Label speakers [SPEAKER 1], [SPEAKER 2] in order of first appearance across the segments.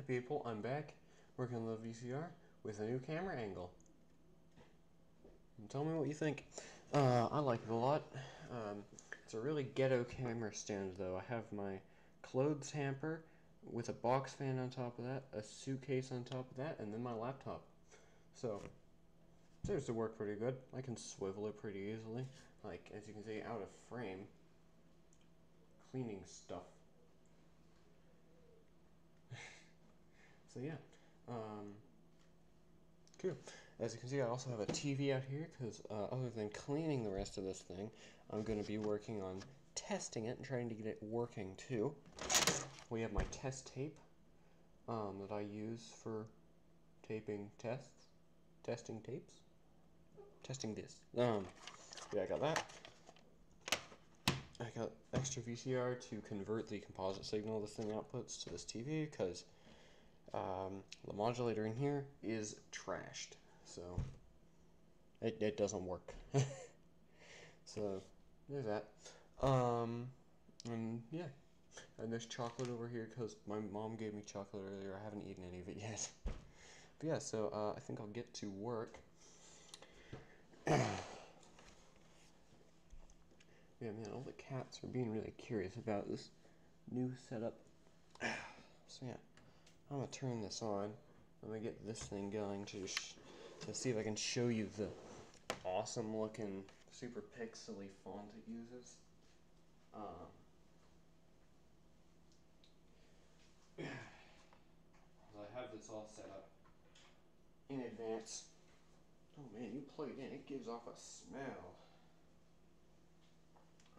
[SPEAKER 1] Hi people, I'm back working on the VCR with a new camera angle. Tell me what you think. I like it a lot. It's a really ghetto camera stand though. I have my clothes hamper with a box fan on top of that, a suitcase on top of that, and then my laptop. So, it seems to work pretty good. I can swivel it pretty easily. Like, as you can see, out of frame. Cleaning stuff. So yeah, cool. As you can see, I also have a TV out here because other than cleaning the rest of this thing, I'm going to be working on testing it and trying to get it working too. We have my test tape that I use for taping tests, testing tapes, testing this. Yeah, I got that. I got extra VCR to convert the composite signal this thing outputs to this TV because the modulator in here is trashed, so it doesn't work. So there's that. And yeah, and there's chocolate over here because my mom gave me chocolate earlier. I haven't eaten any of it yet. But yeah, so I think I'll get to work. Yeah, man, all the cats are being really curious about this new setup. So yeah, I'm gonna turn this on. I'm gonna get this thing going to see if I can show you the awesome looking super pixely font it uses. I have this all set up in advance. Oh man, you plug it in, it gives off a smell.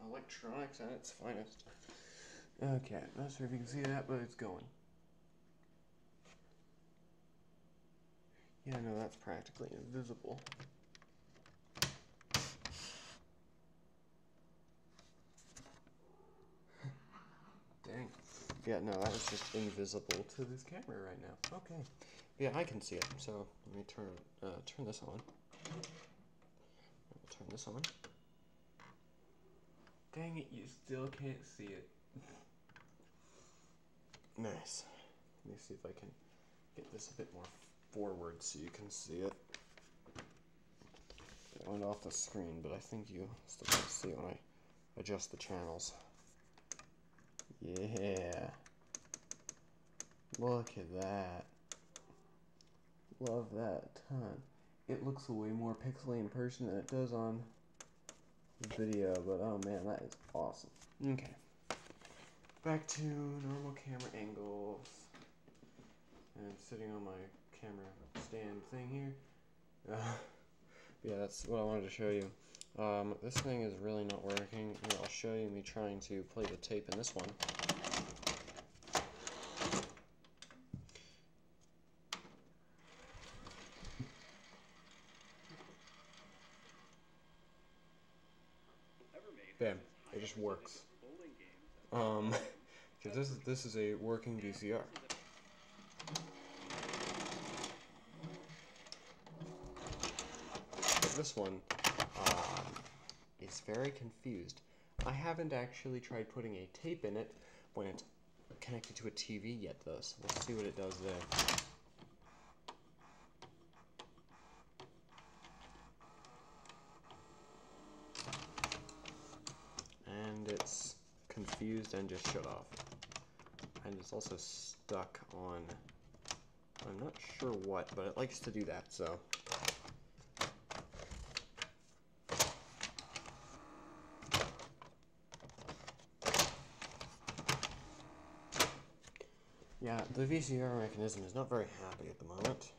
[SPEAKER 1] Electronics at its finest. Okay, not sure if you can see that, but it's going. Yeah, no, that's practically invisible. Dang. Yeah, no, that was just invisible to this camera right now. Okay. Yeah, I can see it. So let me turn this on. I'll turn this on. Dang it, you still can't see it. Nice. Let me see if I can get this a bit more forward so you can see it. It went off the screen, but I think you still can see it when I adjust the channels. Yeah. Look at that. Love that a ton. It looks way more pixely in person than it does on video, but oh man, that is awesome. Okay. Back to normal camera angles. And sitting on my camera stand thing here. Yeah, that's what I wanted to show you. This thing is really not working. Here, I'll show you me trying to play the tape in this one. Bam, it just works. Because this is a working VCR. This one is very confused. I haven't actually tried putting a tape in it when it's connected to a TV yet though, so we'll see what it does there. And it's confused and just shut off. And it's also stuck on, I'm not sure what, but it likes to do that, so. Yeah, the VCR mechanism is not very happy at the moment.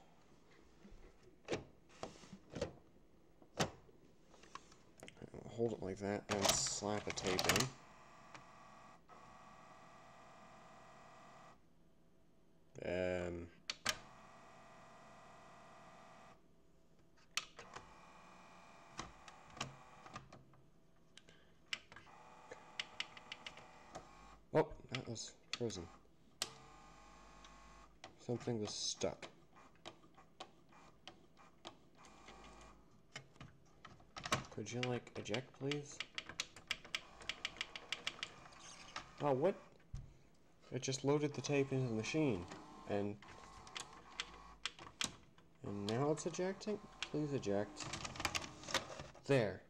[SPEAKER 1] I'll hold it like that and slap a tape in. Oh, that was frozen. Something was stuck. Could you, like, eject, please? Oh, what? It just loaded the tape into the machine. And now it's ejecting. Please eject. There.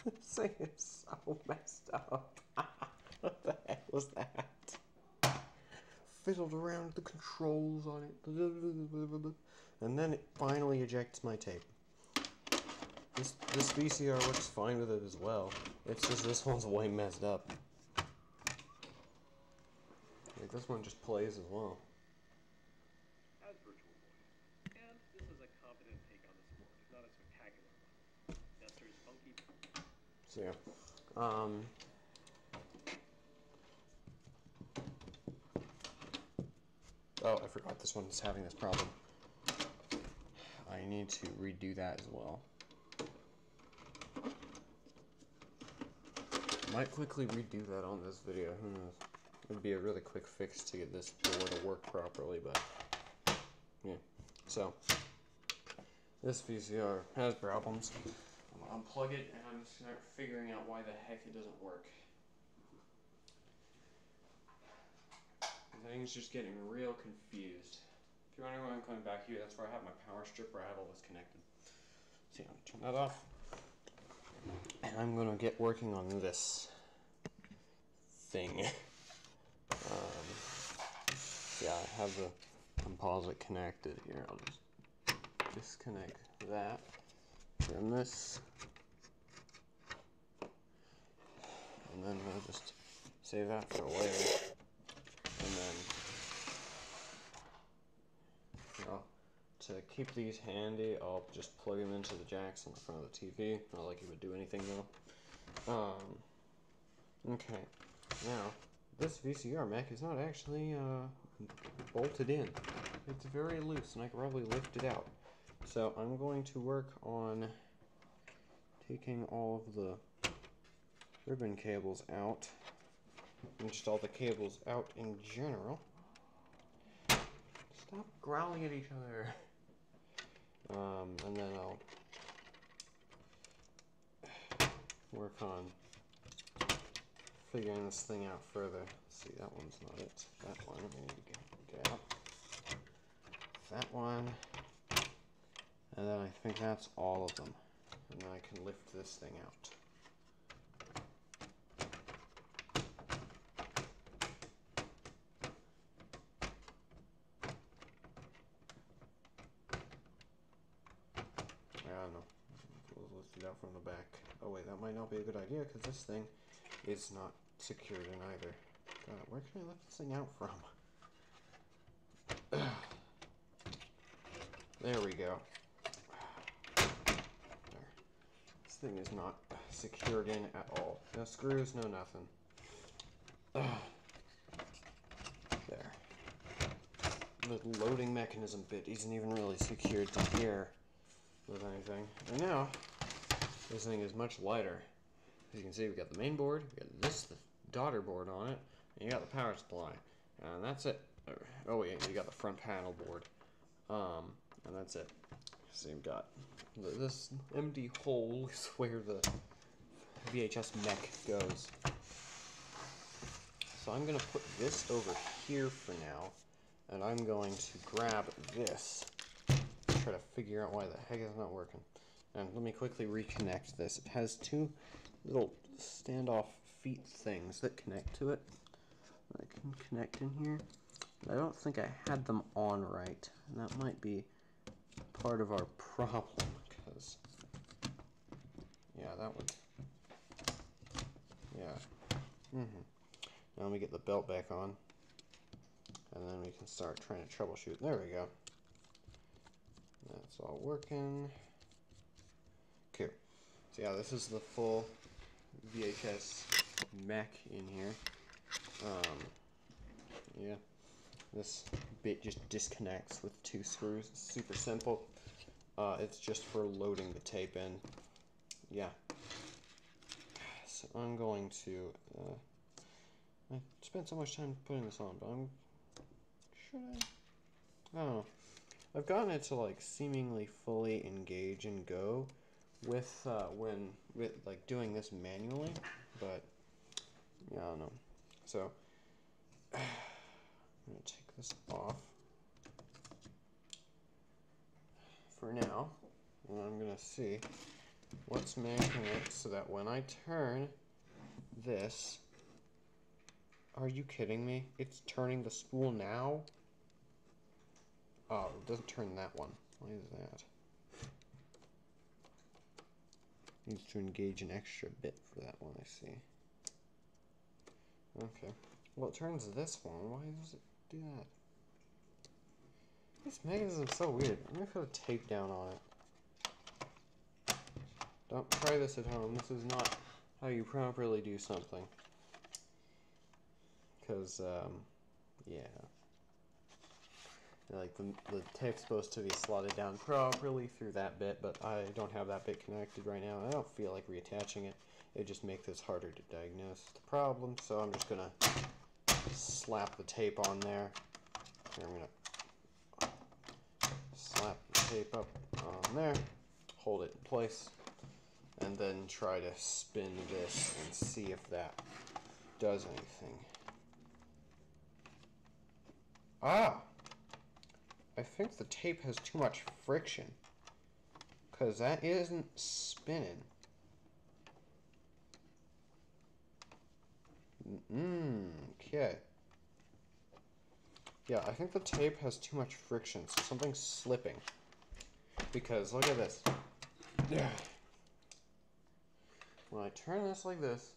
[SPEAKER 1] This thing is so messed up. What the heck was that? Fiddled around with the controls on it. And then it finally ejects my tape. This VCR works fine with it as well. It's just this one's way messed up. Like this one just plays as well.
[SPEAKER 2] As Virtual Boy. And this is a competent take on the sport, not a spectacular one. Nestor's funky.
[SPEAKER 1] So yeah. Oh, I forgot this one is having this problem. I need to redo that as well. Might quickly redo that on this video. Who knows? It'd be a really quick fix to get this board to work properly, but yeah. So this VCR has problems. I'm gonna unplug it and I'm just start figuring out why the heck it doesn't work. The thing's just getting real confused. If you're wondering why I'm coming back here, that's where I have my power strip where I have all this connected. So yeah, I'm gonna turn that off. And I'm gonna get working on this thing. Yeah, I have the composite connected here. I'll just disconnect that from this. And then we'll just save that for later. And then, to keep these handy, I'll just plug them into the jacks in the front of the TV. Not like it would do anything though. Okay, now this VCR mech is not actually bolted in. It's very loose, and I can probably lift it out. So I'm going to work on taking all of the ribbon cables out, and just all the cables out in general. Stop growling at each other. And then I'll work on figuring this thing out further. Let's see, that one's not it. That one, we need to get out. That one. And then I think that's all of them. And then I can lift this thing out. I don't know. Let's do that from the back. Oh wait, that might not be a good idea because this thing is not secured in either. God, where can I lift this thing out from? There we go. There. This thing is not secured in at all. No screws, no nothing. There. The loading mechanism bit isn't even really secured to here with anything. And now, this thing is much lighter. As you can see, we got the main board, we got this, the daughter board on it, and you got the power supply. And that's it. Oh yeah, you got the front panel board. And that's it. So you've got this empty hole is where the VHS mech goes. So I'm gonna put this over here for now, and I'm going to grab this. Try to figure out why the heck it's not working. And let me quickly reconnect this. It has two little standoff feet things that connect to it. I can connect in here. I don't think I had them on right, and that might be part of our problem, because yeah, that would, yeah. Now let me get the belt back on, and then we can start trying to troubleshoot. There we go. That's all working. Okay, so yeah, this is the full VHS mech in here. Yeah, this bit just disconnects with two screws. It's super simple. It's just for loading the tape in. Yeah. So I'm going to. I spent so much time putting this on, but should I? I don't know. I've gotten it to like seemingly fully engage and go with like doing this manually, but yeah, I don't know. So this off for now, and I'm gonna see what's making it so that when I turn this, are you kidding me? It's turning the spool now? Oh, it doesn't turn that one. Why is that? Needs to engage an extra bit for that one, I see. Okay. Well, it turns this one. Why does it do that? This mechanism is so weird. I'm gonna put a tape down on it. Don't try this at home. This is not how you properly do something. Because, yeah. Like, the tape's supposed to be slotted down properly through that bit, but I don't have that bit connected right now. I don't feel like reattaching it. It just makes this harder to diagnose the problem, so I'm just gonna slap the tape on there. Here, I'm gonna slap the tape up on there, hold it in place, and then try to spin this and see if that does anything. Ah! I think the tape has too much friction, because that isn't spinning. Okay. Yeah, I think the tape has too much friction, so something's slipping. Because, look at this. When I turn this like this,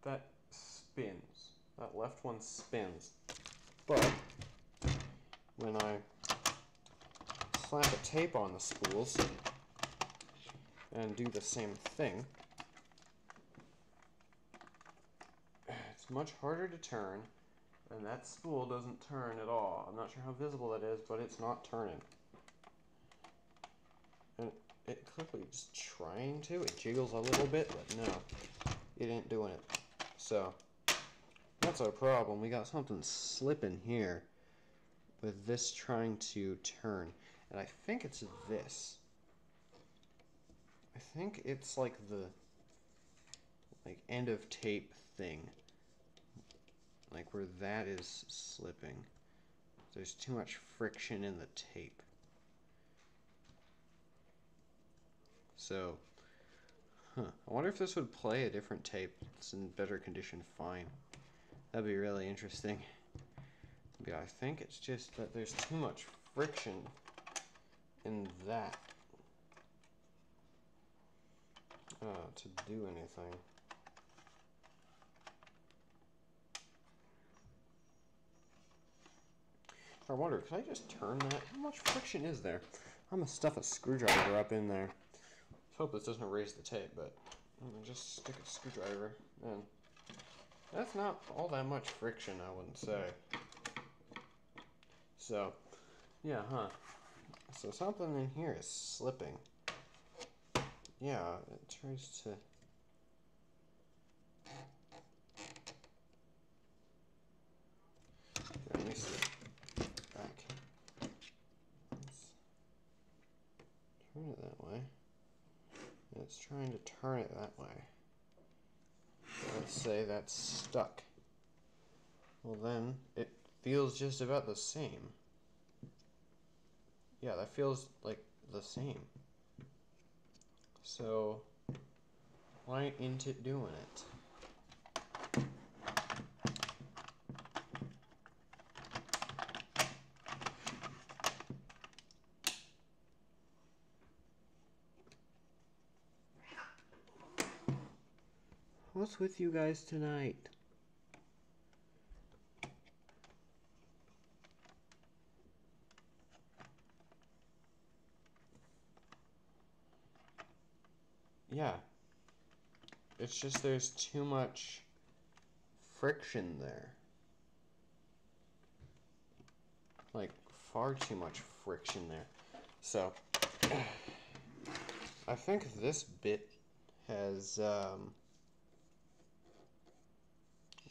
[SPEAKER 1] that spins. That left one spins. But when I slap a tape on the spools and do the same thing, it's much harder to turn, and that spool doesn't turn at all. I'm not sure how visible that is, but it's not turning. And it clearly is trying to. It jiggles a little bit, but no, it ain't doing it. So that's our problem. We got something slipping here with this trying to turn. And I think it's this. I think it's like the end of tape thing. Like where that is slipping. There's too much friction in the tape. So, I wonder if this would play a different tape that's in better condition fine. That'd be really interesting. Yeah, I think it's just that there's too much friction in that to do anything. I wonder, could I just turn that? How much friction is there? I'm gonna stuff a screwdriver up in there. Let's hope this doesn't erase the tape, but I'm gonna just stick a screwdriver in. That's not all that much friction, I wouldn't say. So, yeah, So something in here is slipping. Yeah, it tries to... Let me see. Back. Let's turn it that way. And it's trying to turn it that way. Let's say that's stuck. Well then, it feels just about the same. Yeah, that feels like the same. So, why ain't it doing it? What's with you guys tonight? Yeah. It's just there's too much friction there. Like, far too much friction there. So, I think this bit has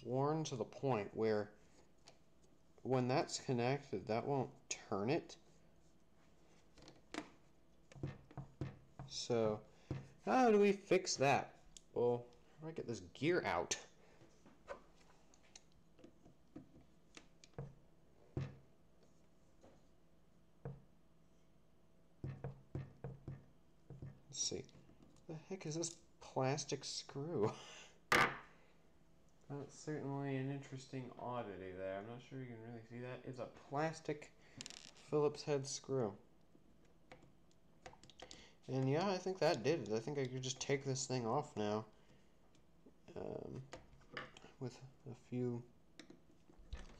[SPEAKER 1] worn to the point where when that's connected, that won't turn it. So, how do we fix that? Well, how do I get this gear out? Let's see. The heck is this plastic screw? That's certainly an interesting oddity there. I'm not sure you can really see that. It's a plastic Phillips head screw. And yeah, I think that did it. I think I could just take this thing off now. With a few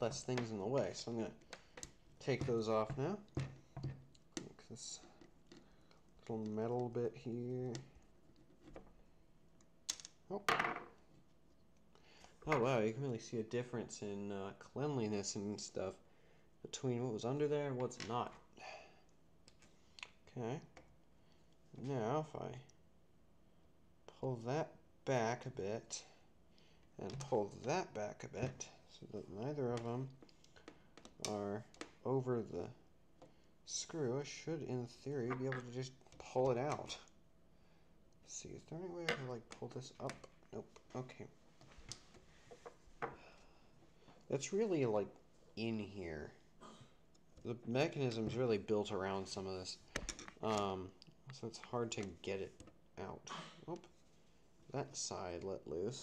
[SPEAKER 1] less things in the way. So I'm going to take those off now. Make this little metal bit here. Oh. Oh wow, you can really see a difference in cleanliness and stuff between what was under there and what's not. Okay. Now if I pull that back a bit and pull that back a bit so that neither of them are over the screw, I should in theory be able to just pull it out. Let's see, is there any way I can like pull this up? Nope. Okay. That's really like in here. The mechanism's really built around some of this. So it's hard to get it out. Oop. That side let loose.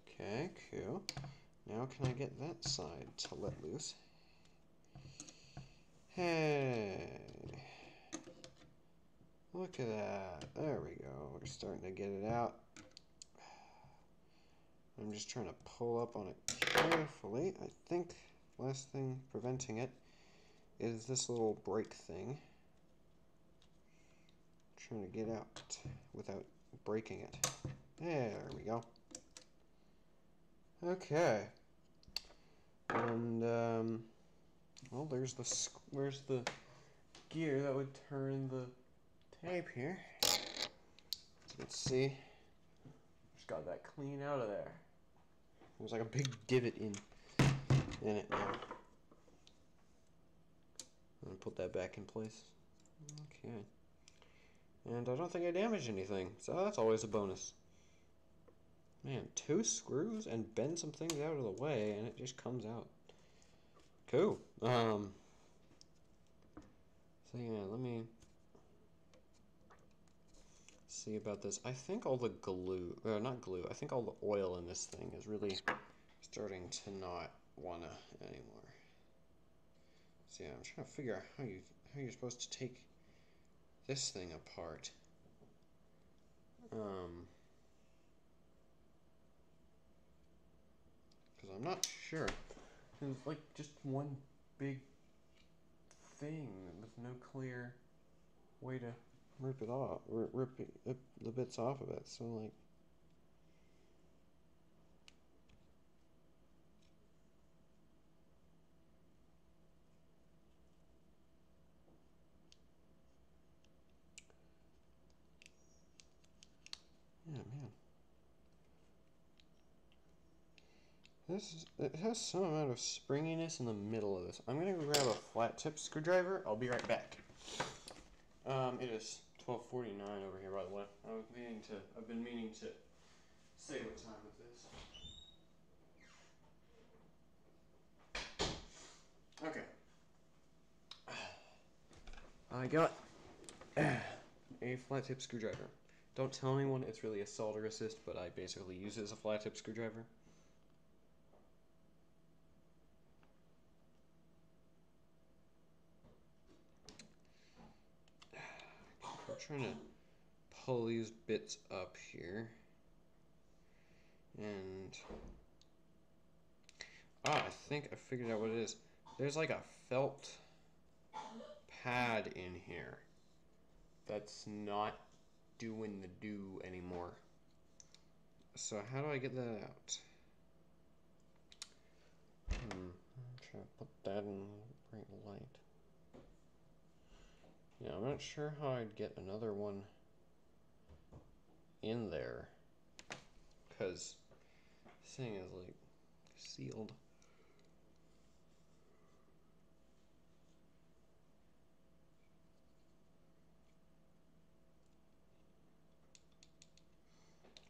[SPEAKER 1] Okay, cool. Now can I get that side to let loose? Hey. Look at that. There we go. We're starting to get it out. I'm just trying to pull up on it carefully. I think the last thing preventing it is this little brake thing. Trying to get out without breaking it. There we go. Okay. And well, there's the gear that would turn the tape here. Let's see. Just got that clean out of there. There's like a big divot in it now. I'm gonna put that back in place. Okay. And I don't think I damaged anything, so that's always a bonus. Man, 2 screws and bend some things out of the way, and it just comes out. Cool. So yeah, let me see about this. I think all the glue, or not glue, I think all the oil in this thing is really starting to not wanna anymore. So yeah, I'm trying to figure out how you're supposed to take this thing apart. Because I'm not sure. It's like just one big thing with no clear way to rip it off, or rip the bits off of it. So like, yeah, man. It has some amount of springiness in the middle of this. I'm gonna go grab a flat tip screwdriver. I'll be right back. It is 12:49 over here, by the way. I've been meaning to say what time it is. Okay. I got a flat tip screwdriver. Don't tell anyone it's really a solder assist, but I basically use it as a flat tip screwdriver. I'm trying to pull these bits up here. And I think I figured out what it is. There's like a felt pad in here that's not doing the do anymore. So how do I get that out? I'm trying to put that in bright light. Yeah, I'm not sure how I'd get another one in there, because this thing is like sealed.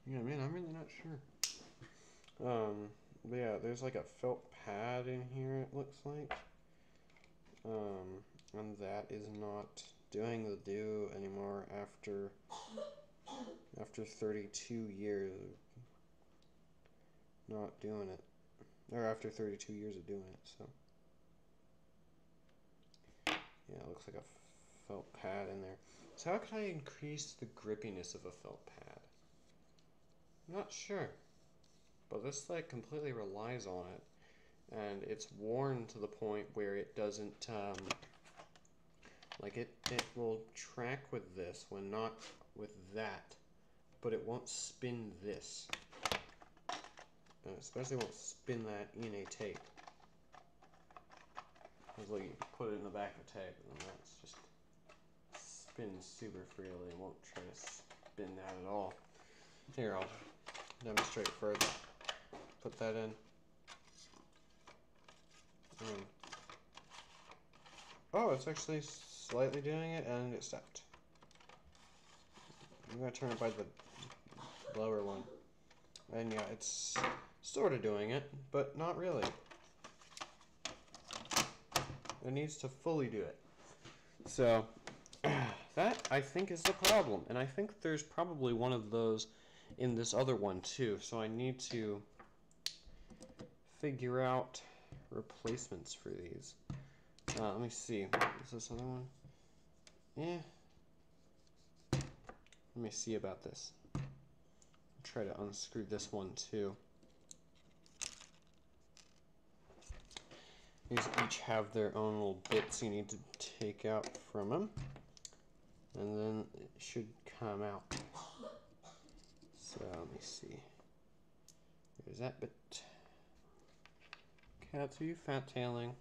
[SPEAKER 1] Yeah, man, I'm really not sure. But yeah, there's like a felt pad in here, it looks like. And that is not doing the do anymore after 32 years of not doing it. Or after 32 years of doing it, so. Yeah, it looks like a felt pad in there. So how can I increase the grippiness of a felt pad? I'm not sure. But this like completely relies on it. And it's worn to the point where it doesn't, like it will track with this when not with that. But it won't spin this. And especially won't spin that in a tape. Because like you put it in the back of a tape and that's just spins super freely and won't try to spin that at all. Here, I'll demonstrate further. Put that in. Oh, it's actually slightly doing it and it stopped. I'm going to turn it by the lower one. And yeah, it's sort of doing it, but not really. It needs to fully do it. So, that I think is the problem. And I think there's probably one of those in this other one too. So I need to figure out replacements for these. Let me see. Is this other one? Yeah. Let me see about this. I'll try to unscrew this one too. These each have their own little bits you need to take out from them. And then it should come out. So let me see. There's that bit. Cats, are you fat tailing?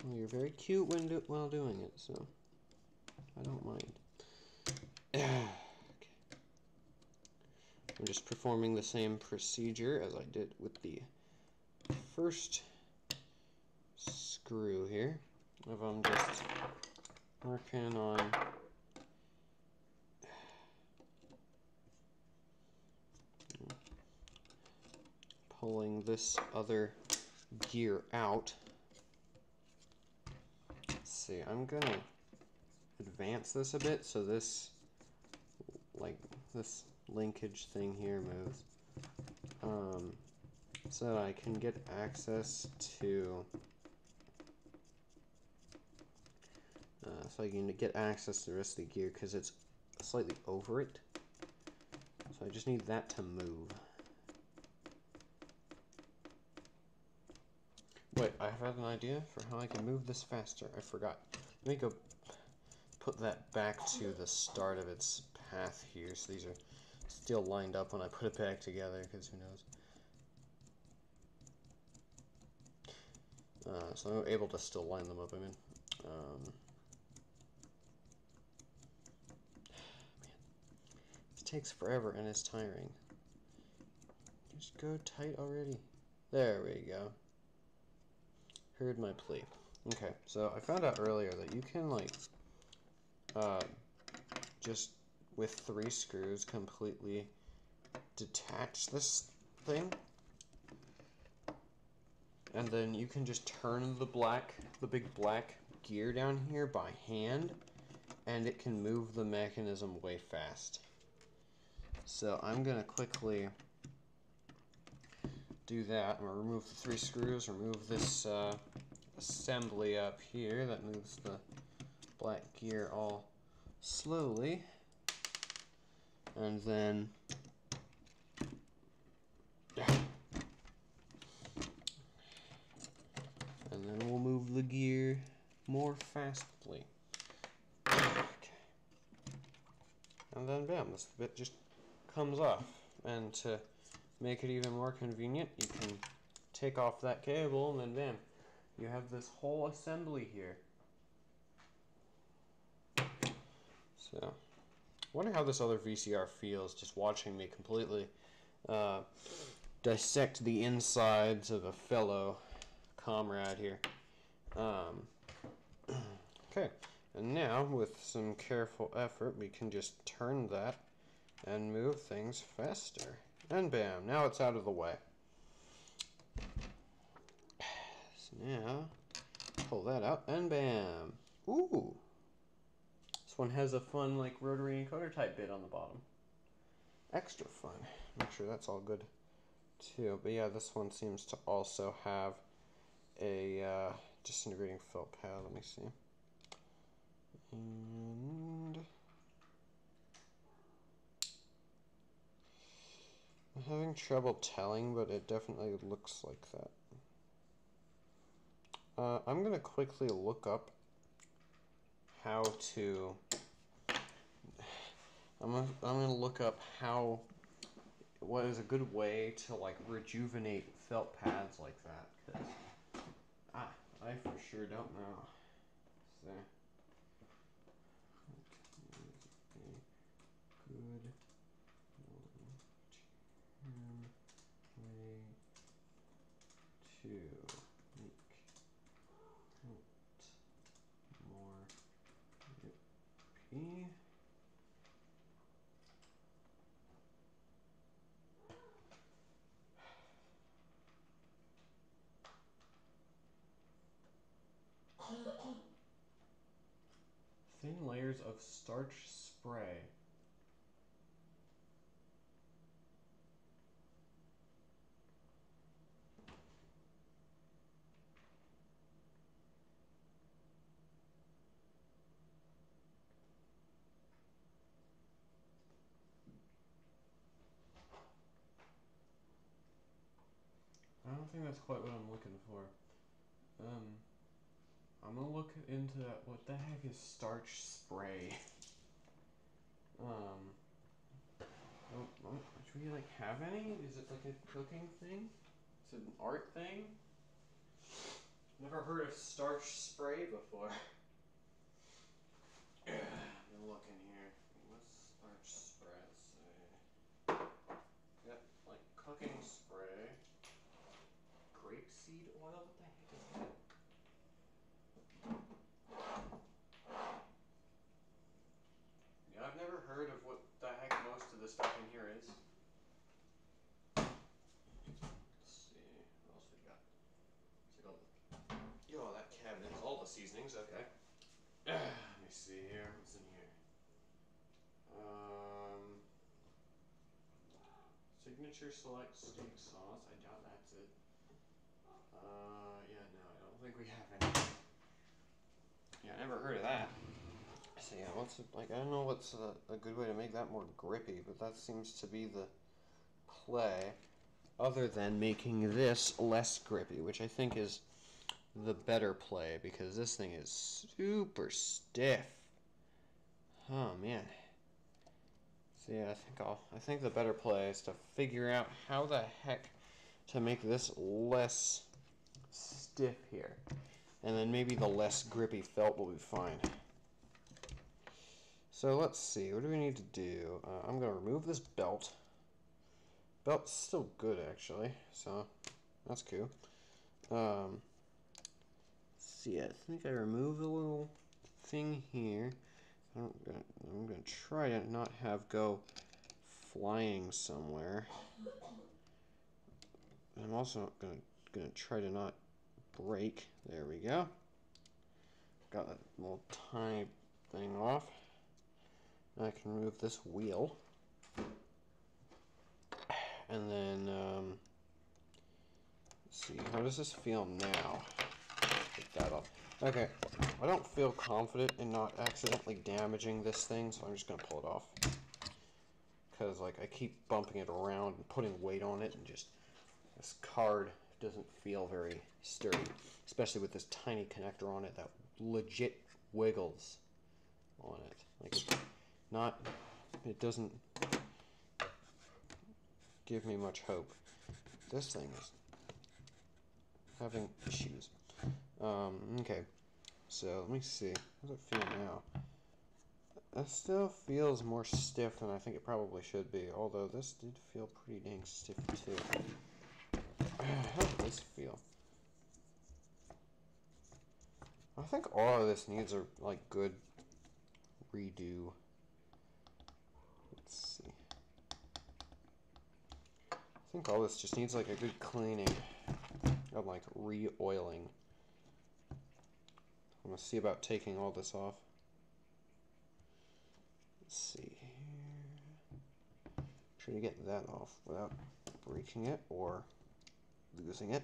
[SPEAKER 1] Well, you're very cute while doing it, so I don't mind. Okay. I'm just performing the same procedure as I did with the first screw here. If I'm just working on pulling this other gear out. Let's see, I'm gonna advance this a bit so this, like, this linkage thing here moves. So that I can get access to to the rest of the gear because it's slightly over it. So I just need that to move. Wait, I have an idea for how I can move this faster. I forgot. Let me go put that back to the start of its path here, so these are still lined up when I put it back together, because who knows. So I'm able to still line them up, I mean. Man, this takes forever and it's tiring. Just go tight already. There we go. Heard my plea. Okay, so I found out earlier that you can, like, just with 3 screws completely detach this thing. And then you can just turn the big black gear down here by hand, and it can move the mechanism way fast. So I'm gonna quickly do that. I'm gonna remove the 3 screws, remove this assembly up here that moves the black gear all slowly, and then we'll move the gear more fastly. Okay. And then bam, this bit just comes off. And to make it even more convenient, you can take off that cable and then bam, you have this whole assembly here. So, I wonder how this other VCR feels just watching me completely dissect the insides of a fellow comrade here. Okay, and now with some careful effort we can just turn that and move things faster. And bam, now it's out of the way. So now, pull that out and bam. Ooh, This one has a fun, like, rotary encoder type bit on the bottom. Extra fun. Make sure that's all good, too. But yeah, this one seems to also have a disintegrating felt pad. Let me see. And I'm having trouble telling, but it definitely looks like that. I'm gonna quickly look up how to. I'm gonna look up what is a good way to like rejuvenate felt pads like that, because I for sure don't know. So, a good way to make it more yippy. Thin layers of starch spray. I don't think that's quite what I'm looking for. I'm gonna look into what the heck is starch spray. Do we like have any? Is it like a cooking thing? Is it an art thing? Never heard of starch spray before. I'm looking here. What's starch spray say? Yep, like cooking spray. Grapeseed oil? What the heck is that? Yeah, I've never heard of what the heck most of the stuff in here is. Let's see, what else we got? It's like all that cabinet is all the seasonings, okay. Let me see here, what's in here? Signature select steak sauce, I doubt that's it. Yeah, no, I don't think we have any. Yeah, I never heard of that. So yeah, I don't know what's a good way to make that more grippy, but that seems to be the play, other than making this less grippy, which I think is the better play, because this thing is super stiff. Oh man. So yeah, I think the better play is to figure out how the heck to make this less stiff here. And then maybe the less grippy felt will be fine. So let's see, what do we need to do? I'm going to remove this belt. Belt's still good actually, so that's cool. See, I think I remove the little thing here. I'm gonna try to not have go flying somewhere. I'm also gonna try to not break. There we go. Got that little tiny thing off. I can remove this wheel. And then, let's see, how does this feel now? Take that off. Okay, I don't feel confident in not accidentally damaging this thing, so I'm just going to pull it off. Because, like, I keep bumping it around and putting weight on it, and just, this card doesn't feel very sturdy. Especially with this tiny connector on it that legit wiggles on it. Like, it doesn't give me much hope. This thing is having issues. Okay, so let me see. How does it feel now? It still feels more stiff than I think it probably should be, although this did feel pretty dang stiff too. How does this feel? I think all of this needs a like good redo. Let's see. I think all this just needs like a good cleaning of like re-oiling. I'm gonna see about taking all this off. Let's see here. Try to get that off without breaking it or losing it.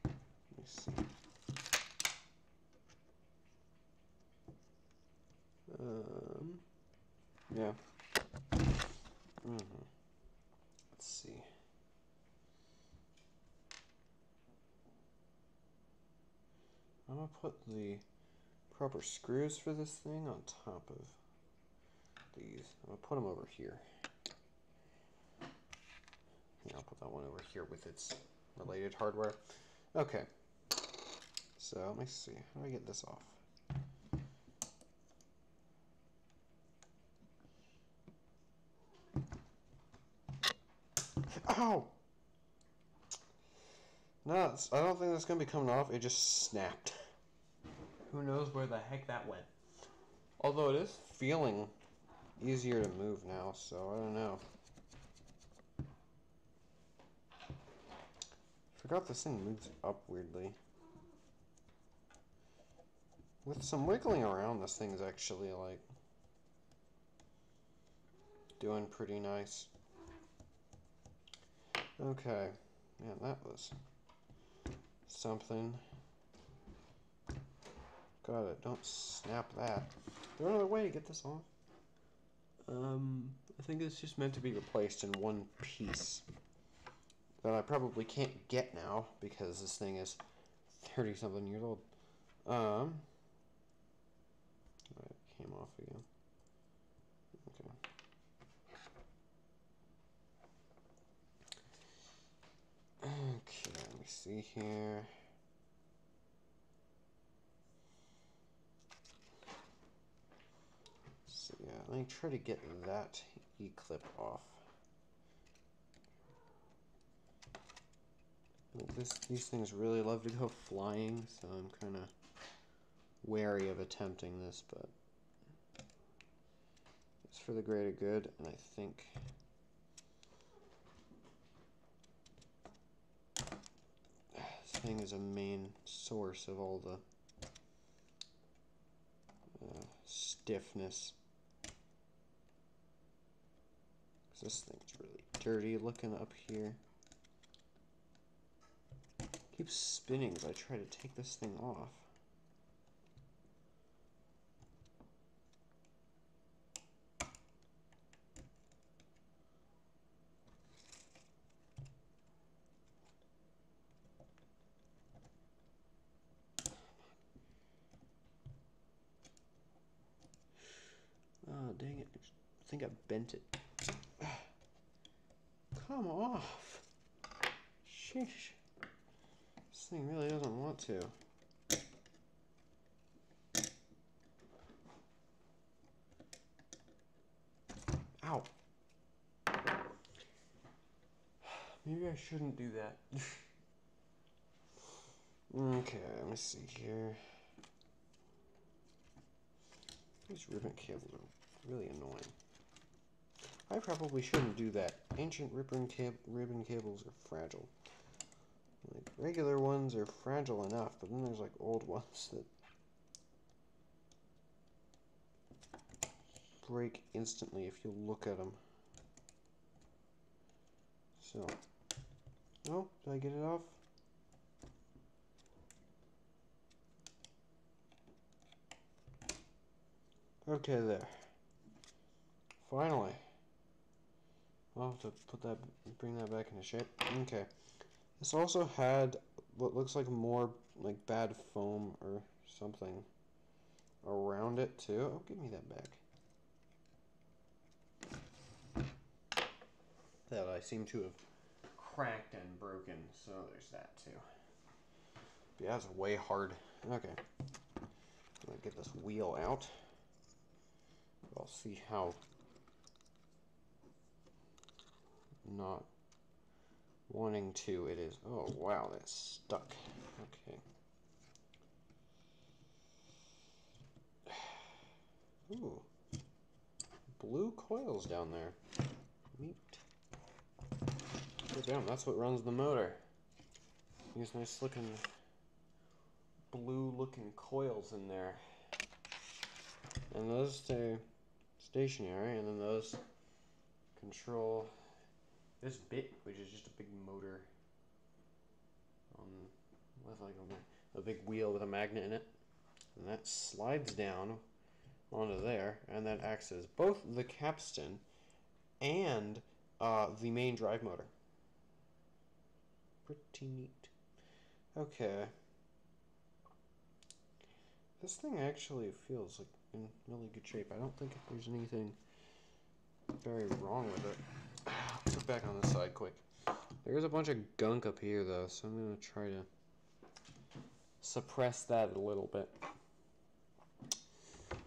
[SPEAKER 1] Let me see. Yeah. Let's see. I'm gonna put the proper screws for this thing on top of these. I'm gonna put them over here. Yeah, I'll put that one over here with its related hardware. Okay. So let me see. How do I get this off? Ow! No, I don't think that's gonna be coming off. It just snapped. Who knows where the heck that went? Although it is feeling easier to move now, so I don't know. Forgot this thing moves up weirdly. With some wiggling around, this thing's actually like doing pretty nice. Okay, man, that was something. Got it. Don't snap that. Is there another way to get this off? I think it's just meant to be replaced in one piece that I probably can't get now because this thing is 30-something years old. It came off again. Okay. Okay, let me see here. So yeah, let me try to get that E-clip off. These things really love to go flying, so I'm kind of wary of attempting this, but it's for the greater good, and I think this thing is a main source of all the stiffness. Because this thing's really dirty looking up here. Keeps spinning as I try to take this thing off. Oh, dang it. I think I bent it. Come off. Sheesh. This thing really doesn't want to. Ow. Maybe I shouldn't do that. Okay, let me see here. These ribbon cables are really annoying. I probably shouldn't do that. Ancient ribbon cables are fragile. Like, regular ones are fragile enough, but then there's like old ones that break instantly if you look at them. So, oh, did I get it off? Okay, there. Finally. I'll have to bring that back into shape. Okay. This also had what looks like more like bad foam or something around it too. Oh, give me that back. That I seem to have cracked and broken, so there's that too. But yeah, it's way hard. Okay. I'm gonna get this wheel out. I'll see how not wanting to it is. Oh wow, that's stuck. Okay. Ooh. Blue coils down there. Neat. Oh damn, that's what runs the motor. These nice looking blue looking coils in there. And those stay stationary, and then those control this bit, which is just a big motor with like a big wheel with a magnet in it. And that slides down onto there, and that acts as both the capstan and the main drive motor. Pretty neat. Okay. This thing actually feels like in really good shape. I don't think there's anything very wrong with it. Put it back on the side quick. There's a bunch of gunk up here though, so I'm going to try to suppress that a little bit.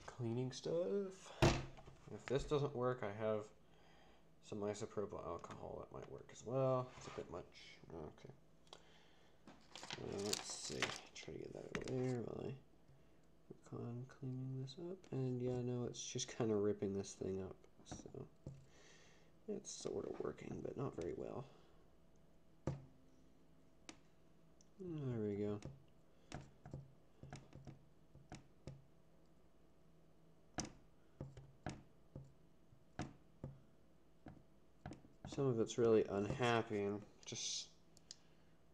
[SPEAKER 1] Cleaning stuff. If this doesn't work, I have some isopropyl alcohol that might work as well. It's a bit much. Okay. Let's see. Try to get that over there while I work on cleaning this up. And yeah, no, it's just kind of ripping this thing up. So it's sort of working, but not very well. There we go. Some of it's really unhappy and just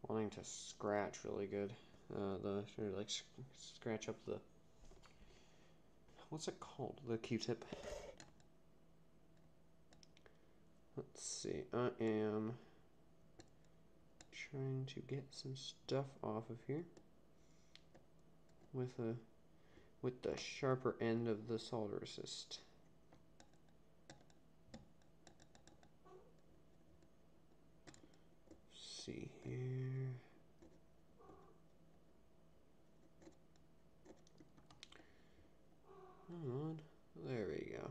[SPEAKER 1] wanting to scratch really good. Like scratch up the, what's it called? The Q-tip. Let's see. I am trying to get some stuff off of here with the sharper end of the solder assist. See here. Come on. There we go.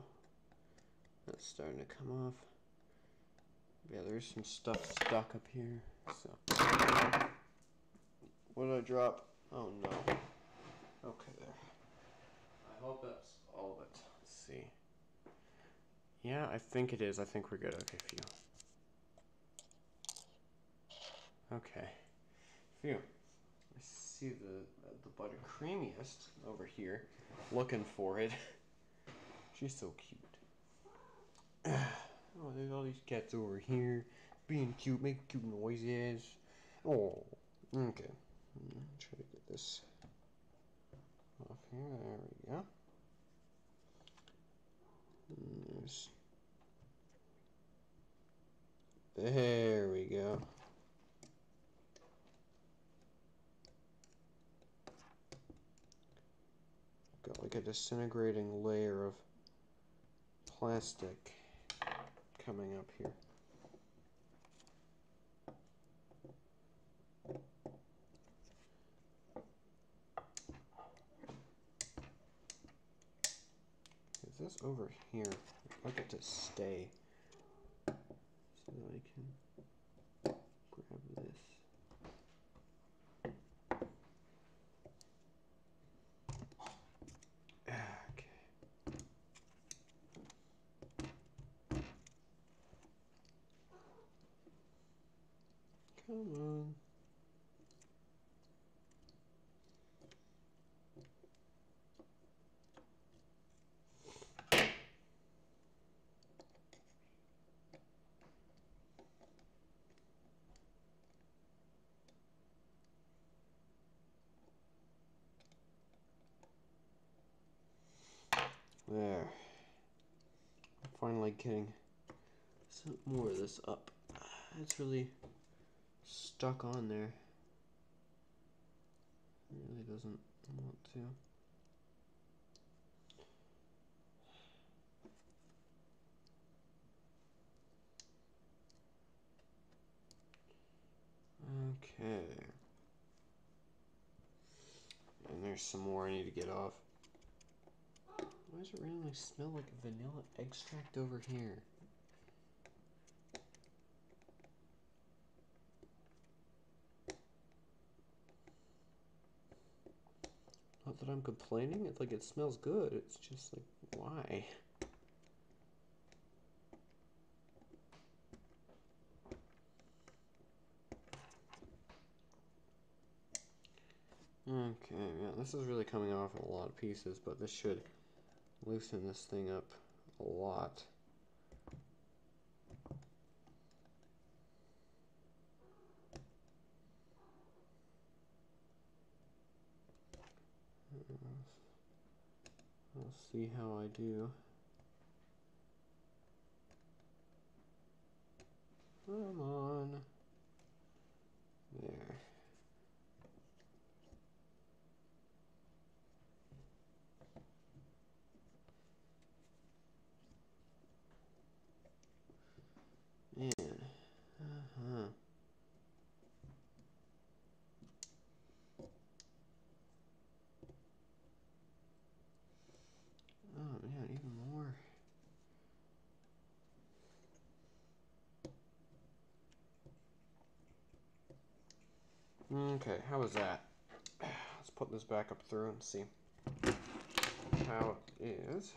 [SPEAKER 1] That's starting to come off. Yeah, there's some stuff stuck up here. So, what did I drop? Oh no. Okay, there. I hope that's all of it. Let's see. Yeah, I think it is. I think we're good. Okay, phew. Okay. Phew. I see the buttercreamiest over here looking for it. She's so cute. Oh, there's all these cats over here being cute, making cute noises. Oh, okay. Try to get this off here. There we go. There we go. Got like a disintegrating layer of plastic coming up here. Is this over here? I'd like it to stay so that I can grab this. Okay. Come on. There. I'm finally getting some more of this up. It's really stuck on there. It really doesn't want to. Okay. And there's some more I need to get off. Why does it really smell like vanilla extract over here? Not that I'm complaining, it's like it smells good, it's just like, why? Okay, yeah, this is really coming off in a lot of pieces, but this should loosen this thing up a lot. I'll see how I do. Come on. There. Man. Oh man, even more. Okay, how was that? Let's put this back up through and see how it is.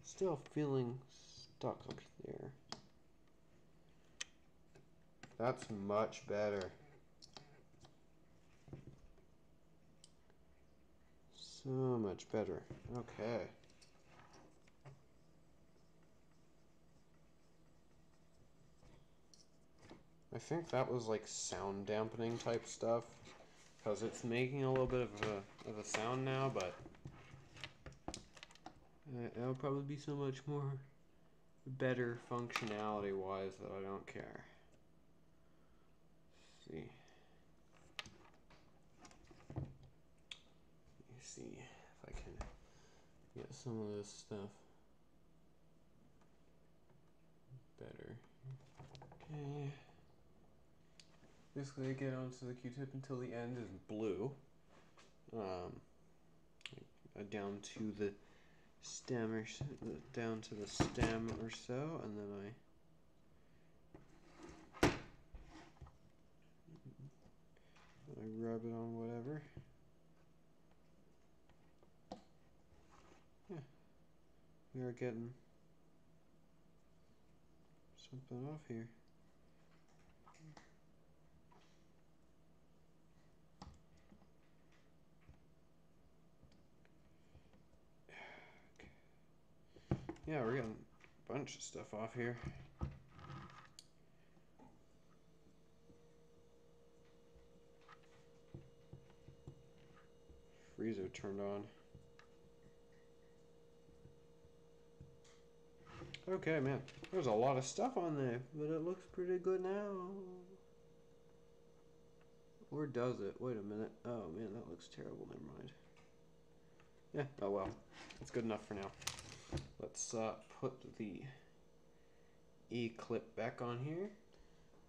[SPEAKER 1] Still feeling stuck up there. That's much better. So much better. Okay. I think that was like sound dampening type stuff, because it's making a little bit of a sound now, but it'll probably be so much more better functionality wise that I don't care. Let's see. Let me see if I can get some of this stuff better. Okay. Basically, I get onto the Q-tip until the end is blue. Down to the stem or so, down to the stem or so, and then I rub it on whatever. Yeah, we are getting something off here. Yeah, we're getting a bunch of stuff off here. Freezer turned on. Okay, man. There's a lot of stuff on there, but it looks pretty good now. Or does it? Wait a minute. Oh, man, that looks terrible. Never mind. Yeah, oh well. It's good enough for now. Let's put the E-clip back on here.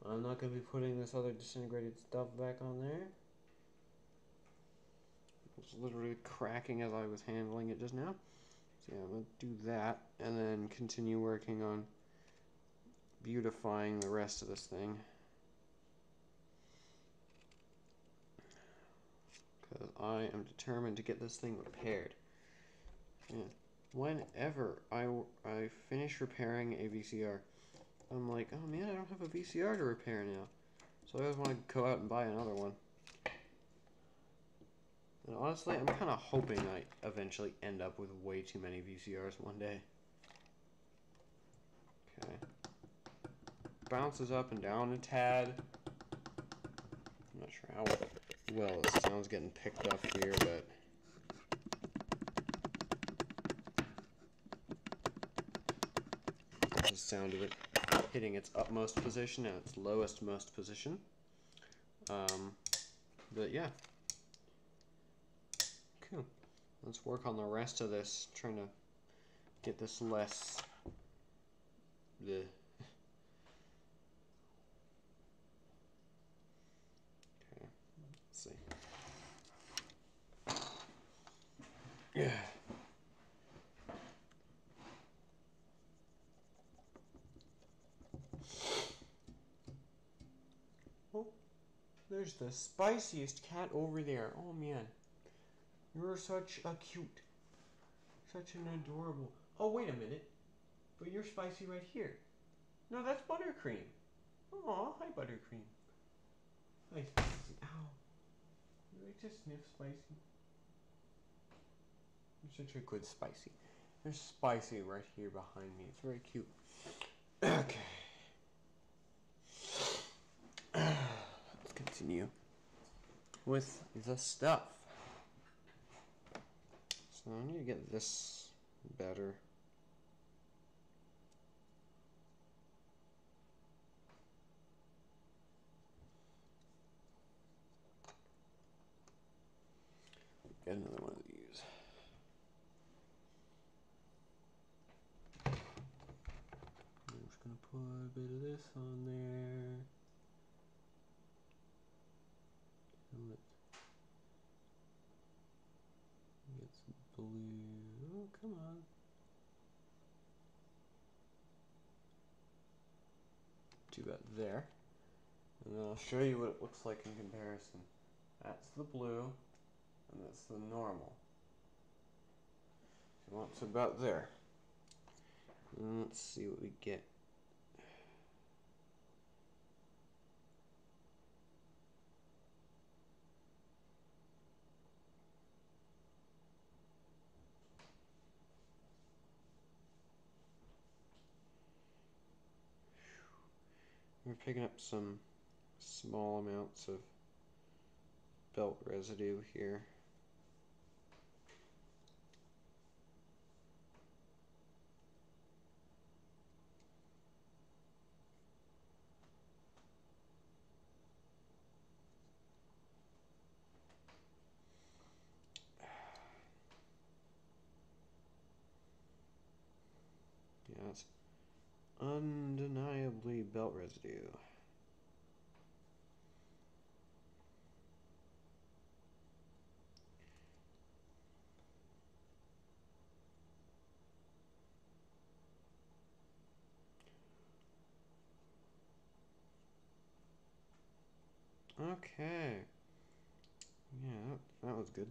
[SPEAKER 1] I'm not going to be putting this other disintegrated stuff back on there. It was literally cracking as I was handling it just now. So yeah, I'm going to do that and then continue working on beautifying the rest of this thing. Because I am determined to get this thing repaired. Yeah. Whenever I finish repairing a VCR, I'm like, oh man, I don't have a VCR to repair now. So I always want to go out and buy another one. And honestly, I'm kind of hoping I eventually end up with way too many VCRs one day. Okay. Bounces up and down a tad. I'm not sure how well the sound's getting picked up here, but the sound of it hitting its utmost position and its lowest most position. But yeah. Cool. Let's work on the rest of this, trying to get this less bleh. Okay, let's see. Yeah. Oh, there's the spiciest cat over there. Oh man. You're such a cute, such an adorable. Oh, wait a minute. But you're spicy right here. No, that's Buttercream. Aw, hi Buttercream. Hi, Spicy. Ow. You like to sniff Spicy? It's such a good spicy. There's spicy right here behind me. It's very cute. Okay. Let's continue with the stuff. So I need to get this better. Get another one of these. I'm just gonna put a bit of this on there. Get some blue. Oh, come on. Do that there. And then I'll show you what it looks like in comparison. That's the blue, and that's the normal. So it's about there. And let's see what we get. We're picking up some small amounts of belt residue here. Yeah, it's undeniably belt residue. Okay. Yeah, that was good.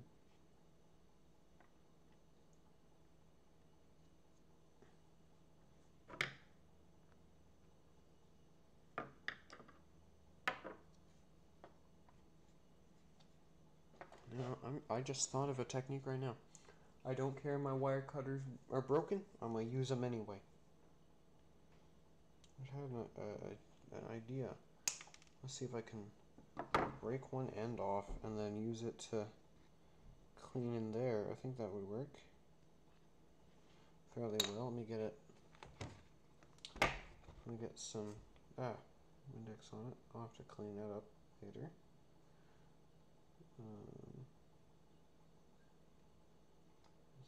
[SPEAKER 1] You know, I just thought of a technique right now. I don't care my wire cutters are broken. I'm gonna use them anyway. I had an idea. Let's see if I can break one end off and then use it to clean in there. I think that would work fairly well. Let me get it. Let me get some index on it. I'll have to clean that up later.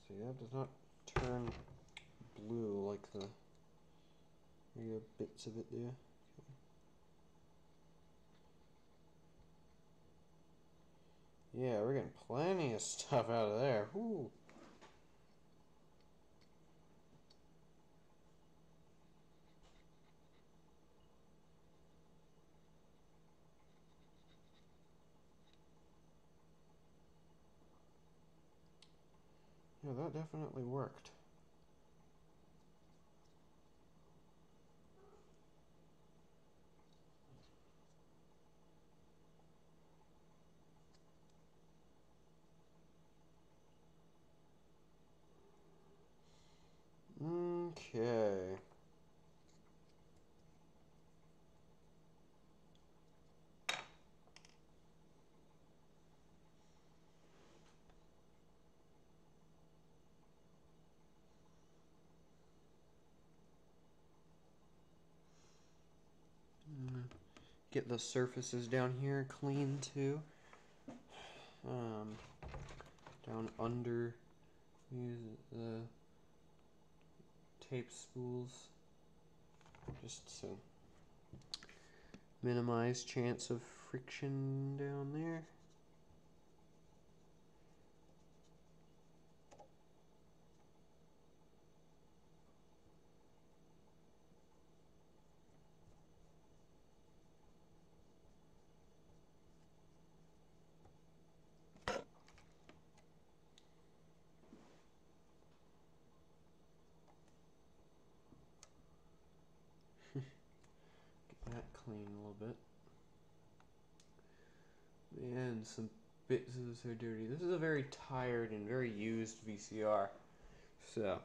[SPEAKER 1] See, that does not turn blue like the bits of it do. Okay. Yeah, we're getting plenty of stuff out of there. Whoo. Yeah, that definitely worked. Okay. Get the surfaces down here clean too. Down under, use the tape spools just to minimize chance of friction down there. Get that clean a little bit. And some bits of this are dirty. This is a very tired and very used VCR. So.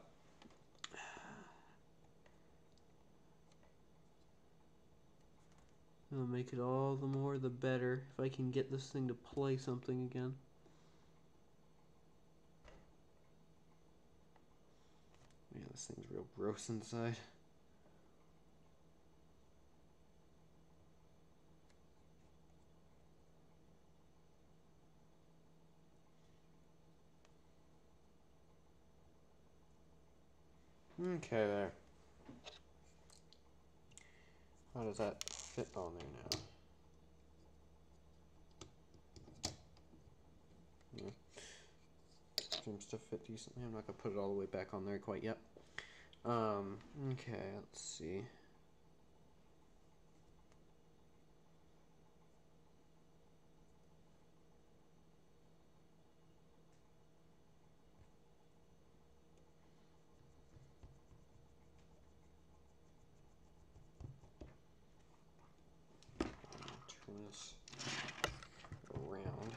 [SPEAKER 1] It'll make it all the more the better if I can get this thing to play something again. Yeah, this thing's real gross inside. Okay, there. How does that fit on there now? Yeah. Seems to fit decently. I'm not going to put it all the way back on there quite yet. Okay, let's see. Turn this around.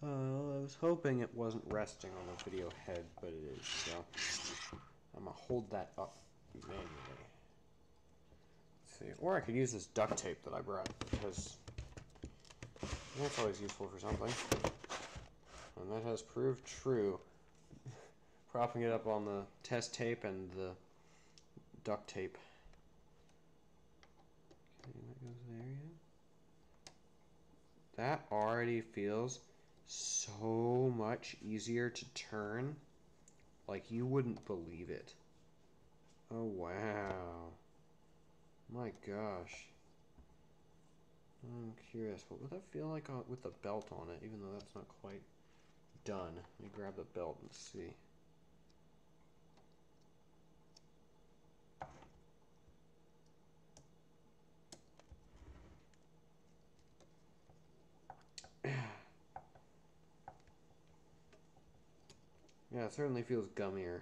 [SPEAKER 1] I was hoping it wasn't resting on the video head, but it is, so I'm gonna hold that up manually. Let's see, or I could use this duct tape that I brought, because that's always useful for something. And that has proved true. Propping it up on the test tape and the duct tape. Okay, that goes there, yeah. That already feels so much easier to turn. Like, you wouldn't believe it. Oh, wow. My gosh. I'm curious, what would that feel like with the belt on it, even though that's not quite done. Let me grab the belt and see. Yeah, it certainly feels gummier.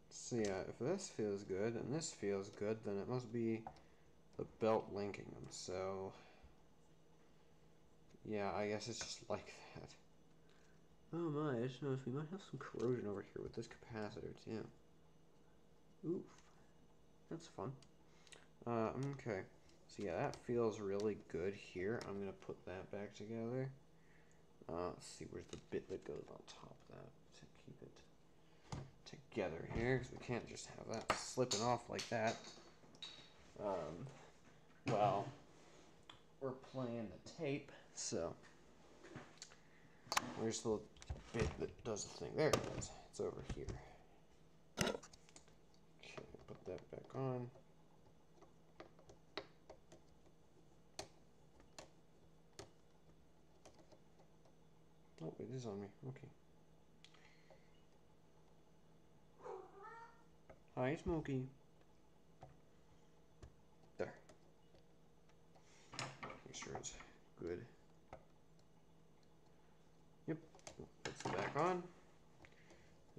[SPEAKER 1] So yeah, if this feels good and this feels good, then it must be the belt linking them. So yeah, I guess it's just like that. Oh my, I just noticed we might have some corrosion over here with this capacitor too. Oof. That's fun. Okay. So yeah, that feels really good here. I'm gonna put that back together. Let's see, where's the bit that goes on top of that to keep it together here, because we can't just have that slipping off like that. Well, we're playing the tape, so where's the bit that does the thing? There it is. It's over here. Okay, put that back on. Oh, it is on me. Okay. Hi, Smokey. There. Make sure it's good. Yep. Puts it back on.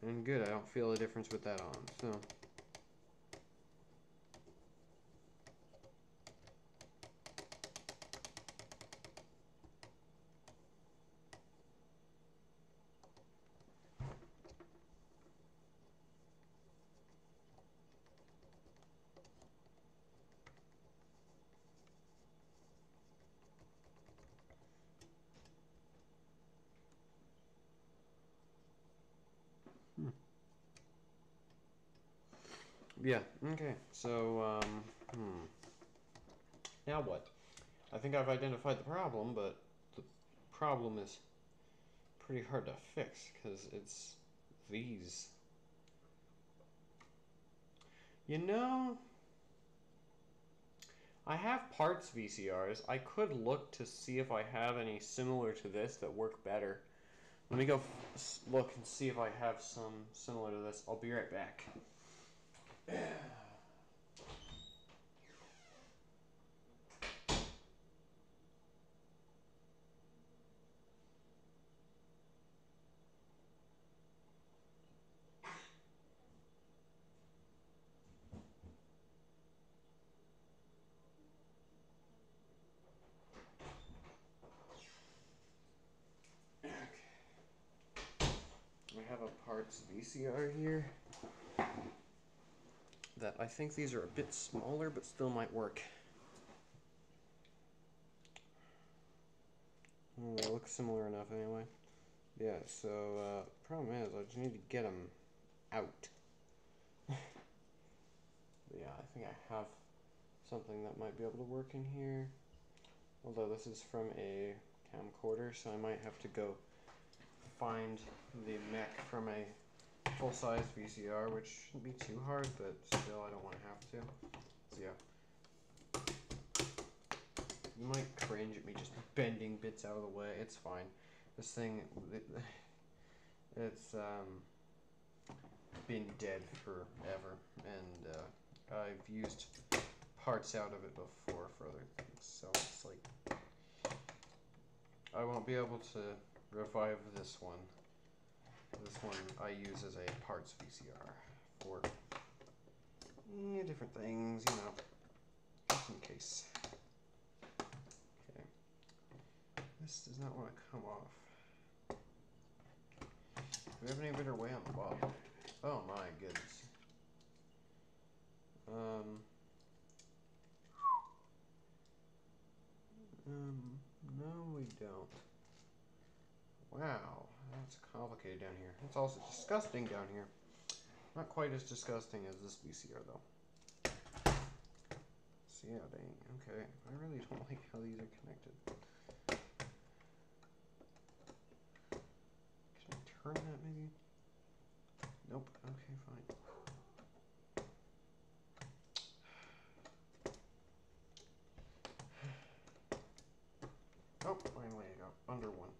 [SPEAKER 1] And good. I don't feel a difference with that on. So. Yeah, okay. So, now what? I think I've identified the problem, but the problem is pretty hard to fix, because it's these. You know, I have parts VCRs. I could look to see if I have any similar to this that work better. Let me go look and see if I have some similar to this. I'll be right back. parts VCR here that I think these are a bit smaller but still might work. They look similar enough anyway. Yeah, so problem is I just need to get them out. But yeah, I think I have something that might be able to work in here. Although this is from a camcorder, so I might have to go find the mech from a full-size VCR, which shouldn't be too hard, but still I don't want to have to. So yeah. You might cringe at me just bending bits out of the way. It's fine. This thing, it's been dead forever, and I've used parts out of it before for other things, so it's like I won't be able to revive this one. This one I use as a parts VCR for different things, you know, just in case. Okay, this does not want to come off. Do we have any better way on the bottom? Oh my goodness. No we don't. Wow, that's complicated down here. It's also disgusting down here. Not quite as disgusting as this VCR though. So yeah, dang, okay. I really don't like how these are connected. Can I turn that maybe? Nope, okay, fine. Oh, finally I got under one.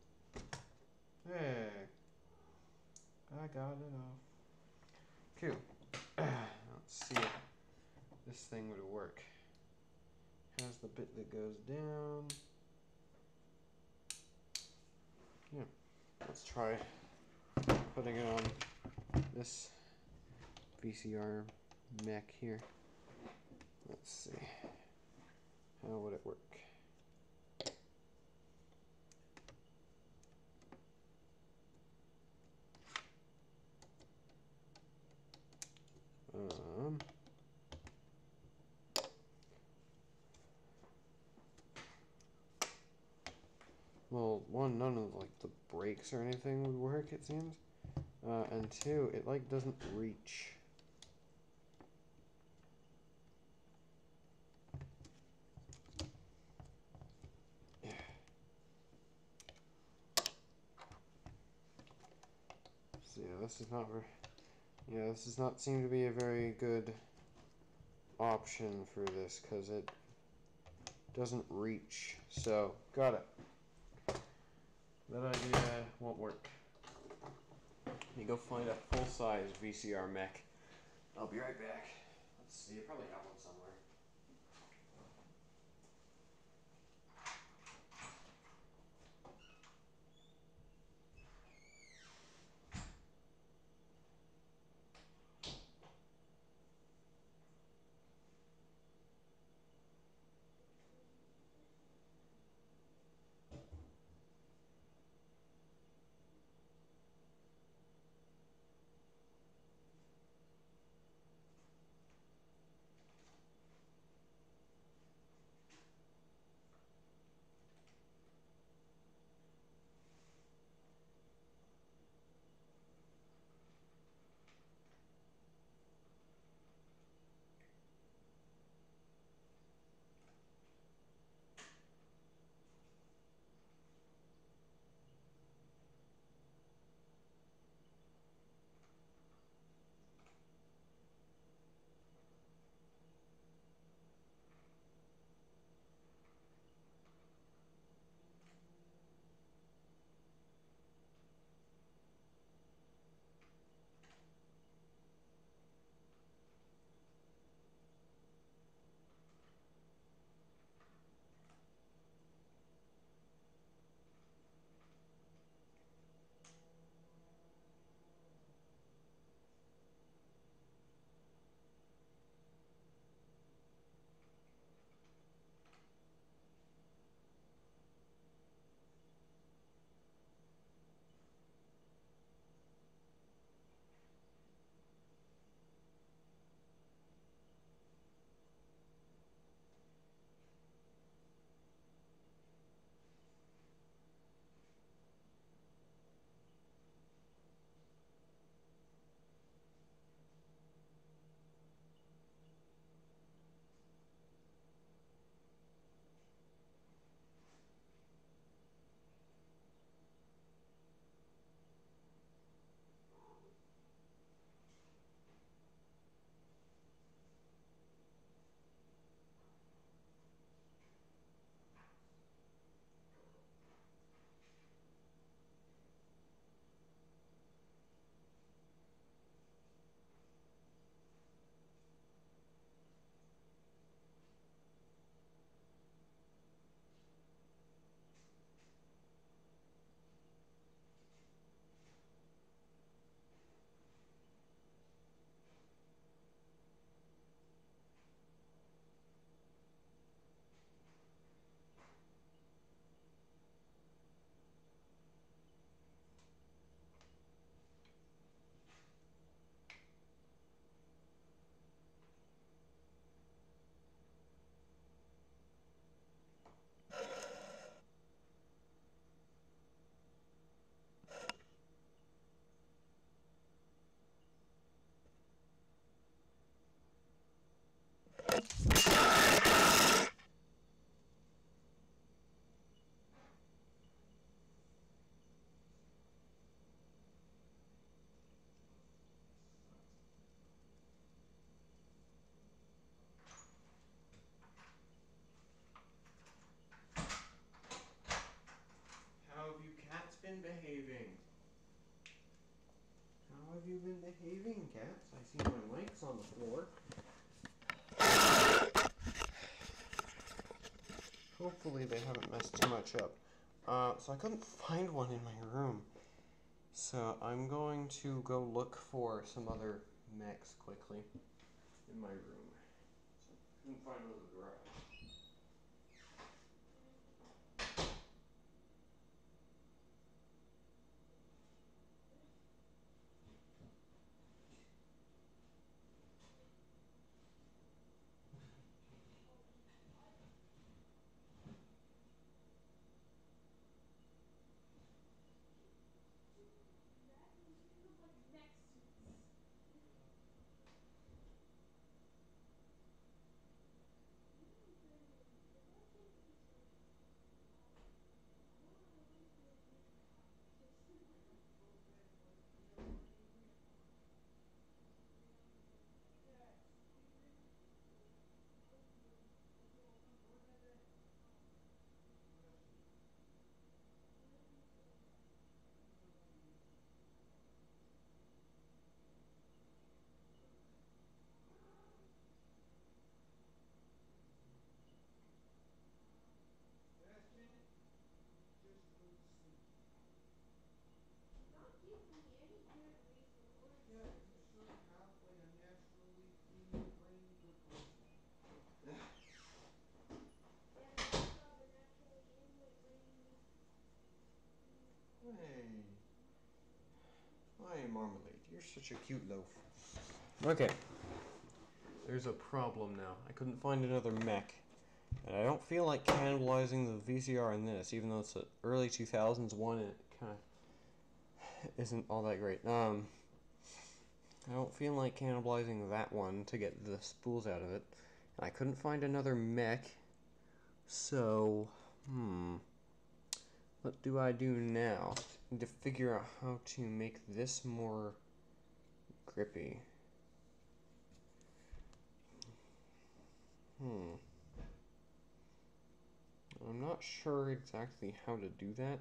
[SPEAKER 1] Hey, I got it off. Cool. Let's see if this thing would work. Has the bit that goes down. Yeah, let's try putting it on this VCR mech here. Let's see. How would it work? Well, one, none of like the brakes or anything would work, it seems. And two, it like doesn't reach. So yeah, this is not this does not seem to be a very good option for this because it doesn't reach. So got it. That idea won't work. Let me go find a full-size VCR mech. I'll be right back. Let's see, I probably have one somewhere. behaving, cats. I see my mic's on the floor. Hopefully they haven't messed too much up. So I couldn't find one in my room. So I'm going to go look for some other mechs quickly in my room. So I couldn't find one in the garage. Hey, Marmalade, you're such a cute loaf. Okay, there's a problem now. I couldn't find another mech, and I don't feel like cannibalizing the VCR in this, even though it's an early 2000s one and it kind of isn't all that great. I don't feel like cannibalizing that one to get the spools out of it. I couldn't find another mech, so, what do I do now? I need to figure out how to make this more grippy. I'm not sure exactly how to do that.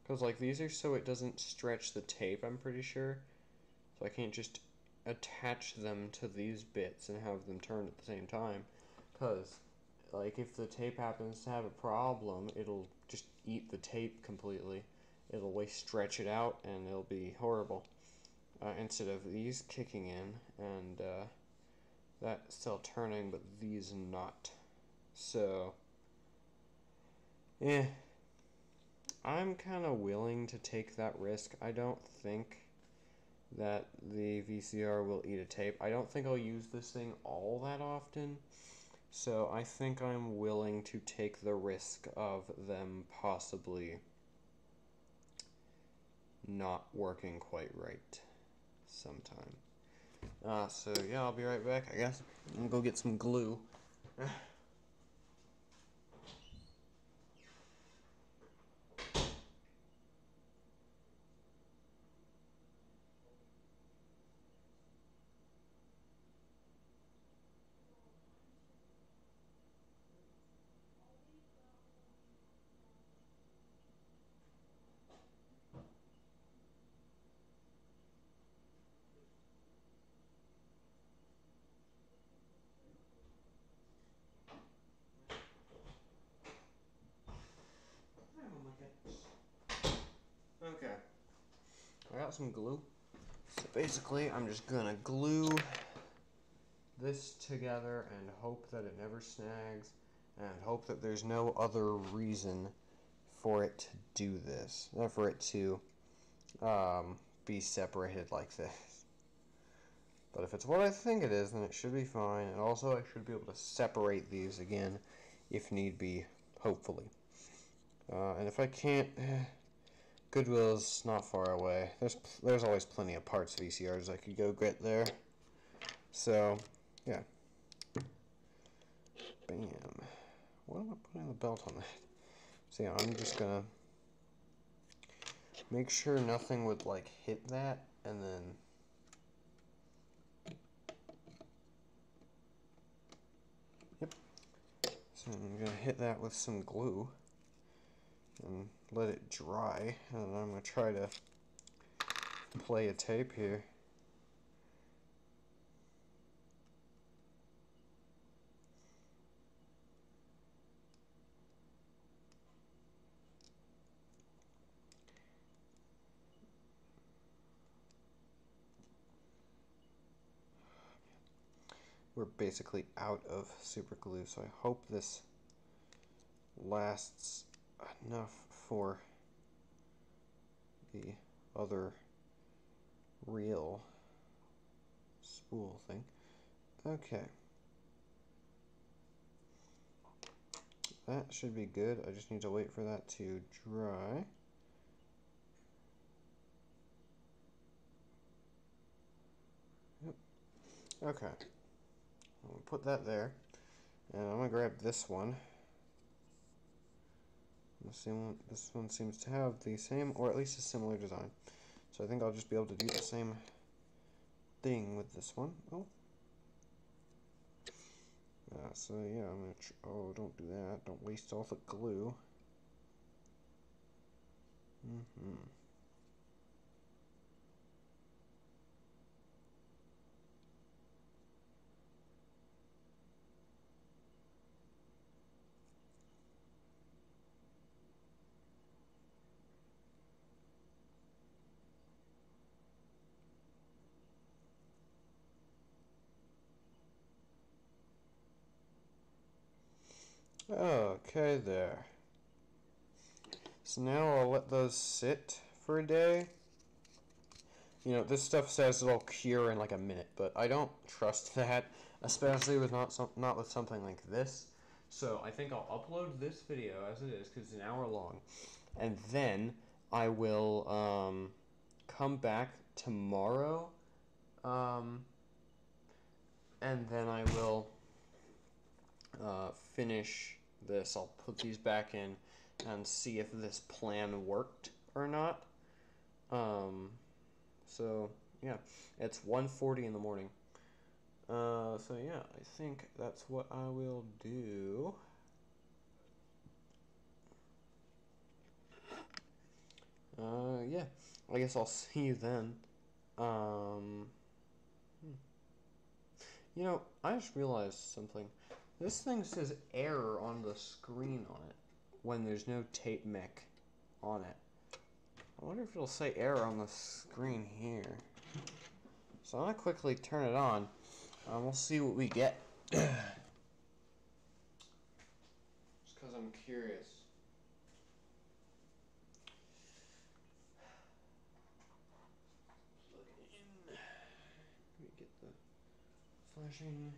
[SPEAKER 1] Because like these are so it doesn't stretch the tape, I'm pretty sure. So I can't just attach them to these bits and have them turn at the same time. Because like if the tape happens to have a problem, it'll just eat the tape completely. It'll always stretch it out and it'll be horrible. Instead of these kicking in and that still turning, but these not. So, I'm kind of willing to take that risk. I don't think that the VCR will eat a tape. I don't think I'll use this thing all that often. So I think I'm willing to take the risk of them possibly not working quite right sometime. So yeah, I'll be right back, I guess. I'm gonna go get some glue. Okay, I got some glue. So basically, I'm just gonna glue this together and hope that it never snags, and hope that there's no other reason for it to do this, for it to be separated like this. But if it's what I think it is, then it should be fine, and also I should be able to separate these again if need be, hopefully. And if I can't, Goodwill's not far away. There's always plenty of parts VCRs I could go get there. So, yeah. Bam. What am I putting the belt on that? So yeah, I'm just gonna make sure nothing would like hit that, and then so I'm gonna hit that with some glue and let it dry, and then I'm gonna try to play a tape here. We're basically out of super glue, so I hope this lasts enough for the other real spool thing. Okay. That should be good. I just need to wait for that to dry. Yep. Okay. I'll put that there. And I'm going to grab this one. This one seems to have the same, or at least a similar design. So I think I'll just be able to do the same thing with this one. Oh. So yeah, I'm going to, oh, don't do that. Don't waste all the glue. Okay, there. So now I'll let those sit for a day. You know, this stuff says it'll cure in like a minute, but I don't trust that, especially with not with something like this. So I think I'll upload this video as it is, because it's an hour long, and then I will come back tomorrow, and then I will finish this. I'll put these back in and see if this plan worked or not. So yeah, it's 1:40 in the morning. So yeah, I think that's what I will do. Yeah, I guess I'll see you then. You know, I just realized something. This thing says error on the screen on it when there's no tape mech on it. I wonder if it'll say error on the screen here. So I'm going to quickly turn it on. We'll see what we get. Just because I'm curious. Let me get the flashing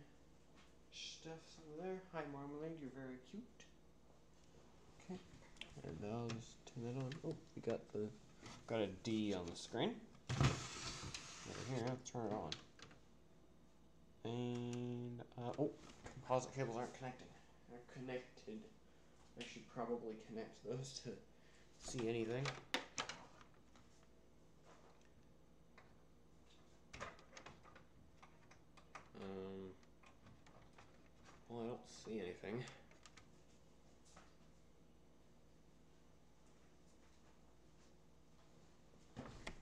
[SPEAKER 1] stuff over there. Hi Marmalade, you're very cute. Okay. And I'll just turn that on. Oh, we got a D on the screen. Over here, I'll turn it on. And oh, composite cables aren't connecting. They're connected. I should probably connect those to see anything. Well, I don't see anything.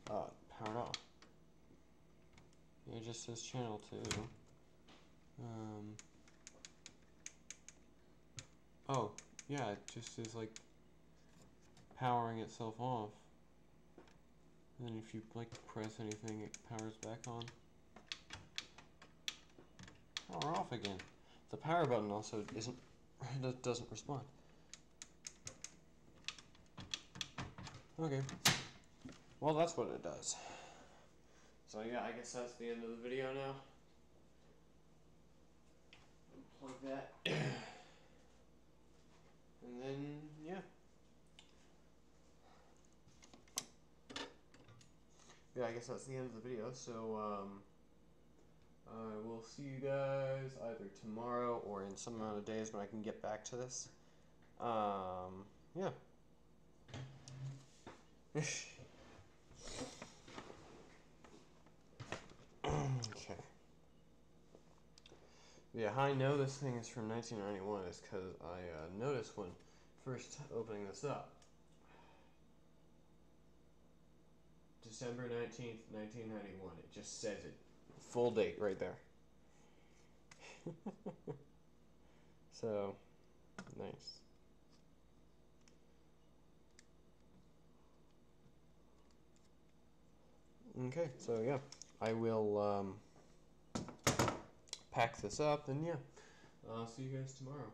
[SPEAKER 1] Powered off. It just says channel 2. Oh, yeah, it just is like powering itself off. And then if you like press anything, it powers back on. Power off again. The power button also doesn't respond. Okay. Well, that's what it does. So yeah, I guess that's the end of the video now. Unplug that. And then, yeah. Yeah, I guess that's the end of the video. So, I will see you guys either tomorrow or in some amount of days when I can get back to this. Yeah. Okay. Yeah, how I know this thing is from 1991 is because I noticed when first opening this up. December 19th, 1991. It just says it. Full date right there. So, nice. Okay, so yeah, I will pack this up, and yeah, I'll see you guys tomorrow.